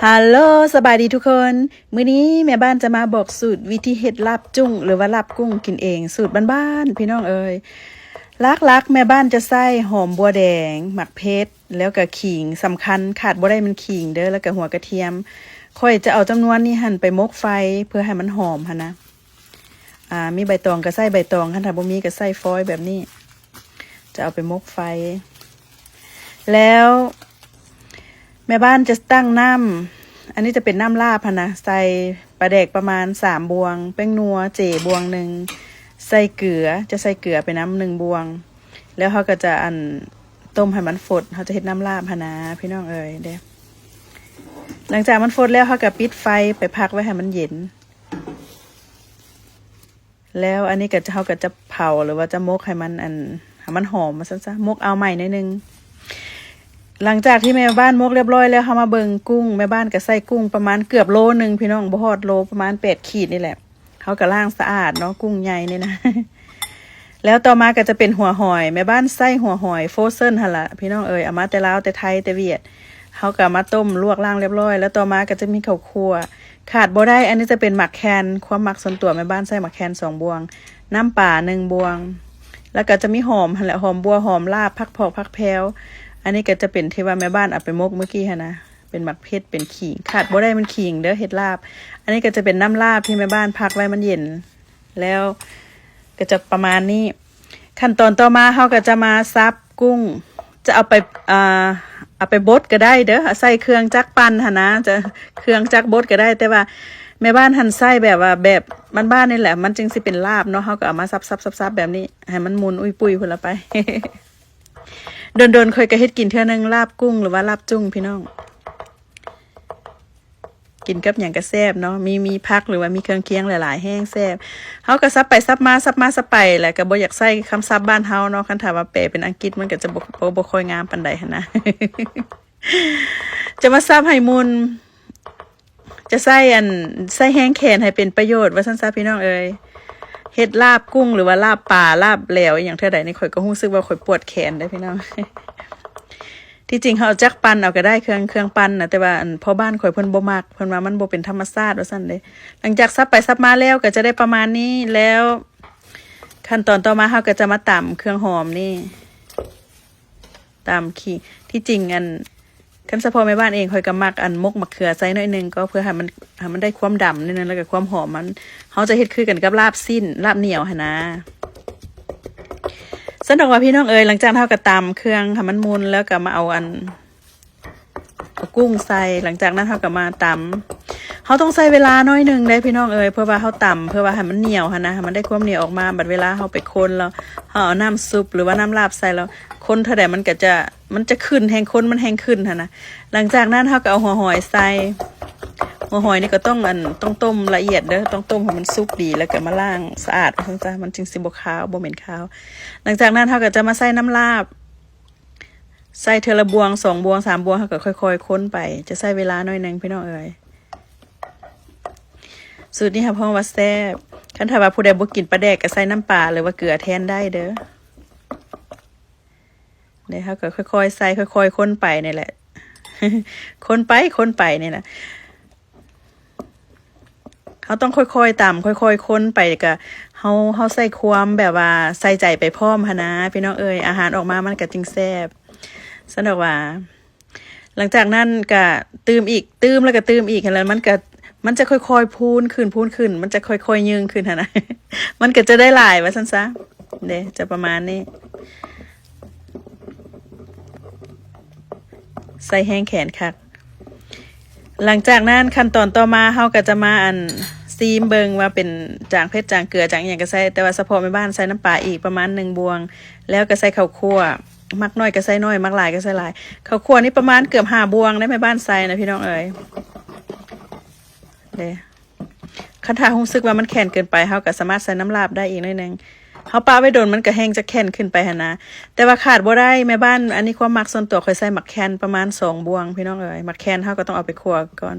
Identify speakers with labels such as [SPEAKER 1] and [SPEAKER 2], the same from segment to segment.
[SPEAKER 1] ฮัลโหลสบายดีทุกคนมื้อนี้แม่บ้านจะมาบอกสูตรวิธีเฮ็ดลาบจุ้งหรือว่าลาบกุ้งกินเองสูตรบ้านๆพี่น้องเอ๋ยลักแม่บ้านจะใส่หอมบัวแดงหมักเพชรแล้วก็ขิงสำคัญขาดบ่ได้มันขิงเด้อแล้วก็หัวกระเทียมค่อยจะเอาจำนวนนี้หั่นไปมกไฟเพื่อให้มันหอมหั่นนะมีใบตองก็ใส่ใบตองคั่นถ้าบ่มีก็ใส่ฟอยล์แบบนี้จะเอาไปมกไฟแล้วแม่บ้านจะตั้งน้ำอันนี้จะเป็นน้ำลาบนะใส่ปลาแดกประมาณ3 บวงแป้งนัวเจบวงหนึ่งใส่เกลือจะใส่เกลือไปน้ำ1 บวงแล้วเขาก็จะต้มให้มันฝดเขาจะเฮ็ดน้ำลาบนะพี่น้องเอ๋ยเด้หลังจากมันฝดแล้วเขาก็ปิดไฟไปพักไว้ให้มันเย็นแล้วอันนี้เขาก็จะเผาหรือว่าจะมกให้มันหอมมาซะมกเอาใหม่นิดนึงหลังจากที่แม่บ้านมกเรียบร้อยแล้วเขามาเบิ่งกุ้งแม่บ้านก็ใส่กุ้งประมาณเกือบโลนึงพี่น้องบ่ฮอดโลประมาณ8 ขีดนี่แหละเขาก็ล้างสะอาดเนาะกุ้งใหญ่นี่นะ แล้วต่อมาก็จะเป็นหัวหอยแม่บ้านใส่หัวหอยโฟเซิลหั่นล่ะพี่น้องเอ๋ยเอามาแต่ลาวแต่ไทยแต่เวียดเขาก็มาต้มลวกล้างเรียบร้อยแล้วต่อมาก็จะมีข้าวคั่วขาดบ่ได้อันนี้จะเป็นหมักแคนความหมักส่วนตัวแม่บ้านใส่หมักแคน2 บวงน้ำป่า1 บวงแล้วก็จะมีหอมหั่นแหละหอมบัวหอมลาบผักพอกผักแพรวอันนี้ก็จะเป็นที่ว่าแม่บ้านเอาไปมกเมื่อกี้ค่ะนะเป็นหมักเพชรเป็นขิงขาดบ่ได้มันขิงเด้อเฮ็ดลาบอันนี้ก็จะเป็นน้ำลาบที่แม่บ้านพักไว้มันเย็นแล้วก็จะประมาณนี้ขั้นตอนต่อมาเขาก็จะมาซับกุ้งจะเอาไปบดก็ได้เด้อใส่เครื่องจักรปั่นค่ะนะจะเครื่องจักรบดก็ได้แต่ว่าแม่บ้านหั่นไส้แบบว่าแบบบ้านๆนี่แหละมันจึงสิเป็นลาบเนาะเขาก็เอามาซับแบบนี้ให้มันมุนอุ้ยปุ้ยพุ่นละไป โดนๆเคยก็เฮ็ดกินเทื่อนึงลาบกุ้งหรือว่าลาบจุ้งพี่น้องกินกับหยังก็แซ่บเนาะมีผักหรือว่ามีเครื่องเคียงหลายๆแห้งแซ่บเฮาก็ซับไปซับมาซับไปแหละก็บ่อยากใส่คำศัพท์บ้านเฮาเนาะคันถ้าว่าแปลเป็นอังกฤษมันก็จะบ่ค่อยงามปานใดหั่นนะ จะมาซับให้มุนจะใส่แห้งแขนให้เป็นประโยชน์ว่าซั่นซะพี่น้องเอ้ยเฮ็ดลาบกุ้งหรือว่าลาบปลาลาบแหลวอย่างเท่าใดนี่ข่อยก็รู้สึกว่าข่อยปวดแขนได้พี่น้อง ที่จริงเขาเอาจักปั่นเอาก็ได้เครื่องปั่นนะแต่ว่าพ่อบ้านข่อยเพิ่นบ่มักเพิ่นว่ามันบ่เป็นธรรมชาติว่าซั่นเด้หลังจากซับไปซับมาแล้วก็จะได้ประมาณนี้แล้วขั้นตอนต่อมาเฮาก็จะมาตำเครื่องหอมนี่ตำขี้ที่จริงคันเฉพาะแม่บ้านเองข่อยก็มักมกมะเขือใส่หน่อยนึงก็เพื่อให้มันได้ความดำนิดนึงแล้วก็ความหอมมันเฮาจะเฮ็ดคือกันกับลาบสิ้นลาบเหนียวหั่นนะสนุกว่าพี่น้องเอ๋ยหลังจากเฮาก็ตำเครื่องให้มันมุนแล้วก็มาเอากุ้งใส่หลังจากนั้นเฮาก็มาตำเฮาต้องใช้เวลาน้อยนึงได้พี่น้องเอ๋ยเพื่อว่าเฮาตำเพื่อว่าให้มันเหนียวหั่นนะให้มันได้ความเหนียวออกมาบัดเวลาเฮาไปคนแล้วเฮาเอาน้ำซุปหรือว่าน้ำลาบใส่แล้วคนเท่าใดมันจะขึ้นแห้งคนมันแห้งขึ้นหั่นนะหลังจากนั้นเฮาก็เอาหัวหอยใส่หัวหอยนี่ก็ต้องต้มละเอียดเด้อต้องต้มให้มันสุกดีแล้วก็มาล้างสะอาดจังซั่นมันจึงสิบ่ขาวบ่เหม็นขาวหลังจากนั้นเฮาก็จะมาใส่น้ำลาบใส่เทอละบวง2 บวง3 บวงเฮาก็ค่อยๆค้นไปจะใช้เวลาหน่อยนึงพี่น้องเอ๋ยสูตรนี้ค่ะเพราะว่าแซ่บคันถ้าว่าผู้ใดบ่กินปลาแดกก็ใส่น้ำปลาหรือว่าเกลือแทนได้เด้อเดี๋ยวเฮาก็ค่อยๆใส่ค่อยๆค้นไปนี่แหละ ค้นไปนี่แหละเขาต้องค่อยๆตำค่อยๆค้นไปก็เขาใส่ความแบบว่าใส่ใจไปพร้อมนะพี่น้องเอ๋ยอาหารออกมามันก็จึงแซ่บสนุกว่าหลังจากนั้นก็ตืมแล้วก็ตืมอีกแล้วมันจะค่อยๆพูนขึ้นมันจะค่อยๆยืงขึ้นนะ มันก็จะได้หลายว่าซั่นซะเด้จะประมาณนี้ใส่แห้งแขนคักหลังจากนั้นขั้นตอนต่อมาเฮาก็จะมาซีมเบิงว่าเป็นจางเพชรจางเกลือจางอย่างก็ใส่แต่ว่าเฉพาะแม่บ้านใส่น้ำปลาอีกประมาณ1 บวงแล้วก็ใส่ข้าวคั่วมักน้อยก็ใส่น้อยมักหลายก็ใส่หลายข้าวคั่วนี่ประมาณเกือบ5 บวงได้แม่บ้านใส่นะพี่น้องเอ๋ยเด้คันถ้ารู้สึกว่ามันแข็งเกินไปเฮาก็สามารถใส่น้ำลาบได้อีกหน่อยนึงเฮาปาไว้โดนมันก็แห้งจะแข็งขึ้นไปหั่นนะแต่ว่าขาดบ่ได้แม่บ้านอันนี้ความมักส่วนตัวค่อยใส่หมักแคนประมาณ2 บวงพี่น้องเอ๋ยหมักแคนเฮาก็ต้องเอาไปคั่วก่อน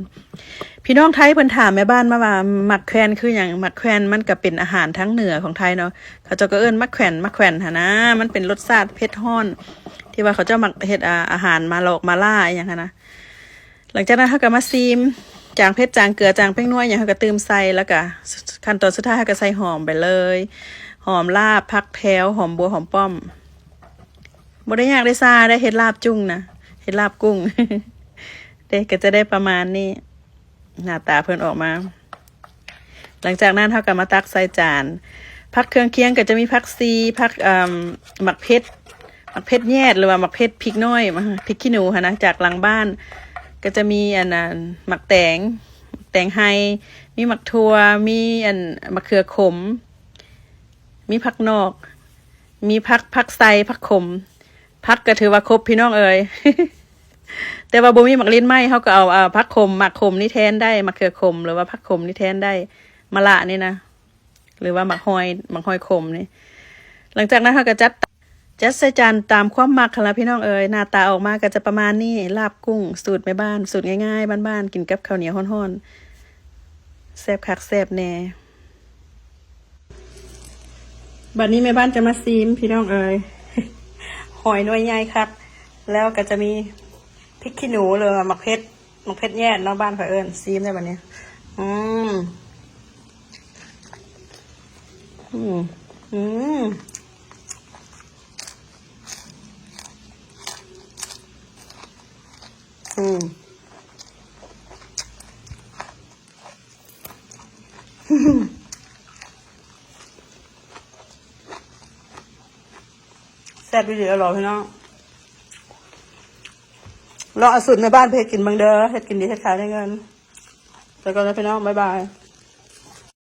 [SPEAKER 1] พี่น้องไทยเพิ่นถามแม่บ้านมาว่าหมักแคนคือหยังหมักแคนมันก็เป็นอาหารทั้งเหนือของไทยเนาะเขาเจ้าก็เอิ้นมะแขวนหั่นนะมันเป็นรสชาติเผ็ดร้อนที่ว่าเขาเจ้ามักเฮ็ดอาหารมาหลอกมาล่าอหยังหั่นนะ หลังจากนั้นเขาก็มาซีมจางเพชรจางเกลือจางแป้งนัวอย่างเขาก็เติมใส่แล้วก็ขั้นตอนสุดท้ายเขาก็ใส่หอมไปเลยหอมลาบผักแพรวหอมบัวหอมป้อมบ่ได้ยากได้ซ่าได้เฮ็ดลาบจุ้งนะเฮ็ดลาบกุ้ง เด็กก็จะได้ประมาณนี้หน้าตาเพิ่นออกมาหลังจากนั้นเขาก็มาตักใส่จานผักเครื่องเคียงก็จะมีผักซีผักหมักเพชรแยดหรือว่าหมักเพชรพริกน้อยพริกขี้หนูค่ะนะจากหลังบ้านก็จะมีอันนั้นหมักแตงไฮมีหมักถั่วมีอันมะเขือขมมีผักนอกมีผักไซผักขมผักก็ถือว่าครบพี่น้องเอ๋ย แต่ว่าบ่มีหมักลิ้นไหมเขาก็เอาผักขมหมักขมนี่แทนได้มะเขือขมหรือว่าผักขมนี่แทนได้มะละนี่นะหรือว่าหมักหอยขมนี่หลังจากนั้นเขาก็จัดใส่จานตามความมักค่ะพี่น้องเอ๋ยหน้าตาออกมาก็จะประมาณนี้ลาบกุ้งสูตรแม่บ้านสูตรง่ายๆบ้านๆกินกับข้าวเหนียวฮ้อนๆแซ่บคักแซ่บแน่บัดนี้แม่บ้านจะมาซีมพี่น้องเอ๋ย หอยหน่วยใหญ่ครับแล้วก็จะมีพริกขี้หนูเลยหมักเพชรแยกเนาะบ้านเขาเอิญซีมได้แบบนี้อืมอืมอืมอืมแซ่บดีอร่อยพี่น้องลองเอาสูตรในบ้านเพจกินบางเด้อเฮ็ดกินดีเฮ็ดขายได้เงินแล้วก็นะพี่น้องบ๊ายบาย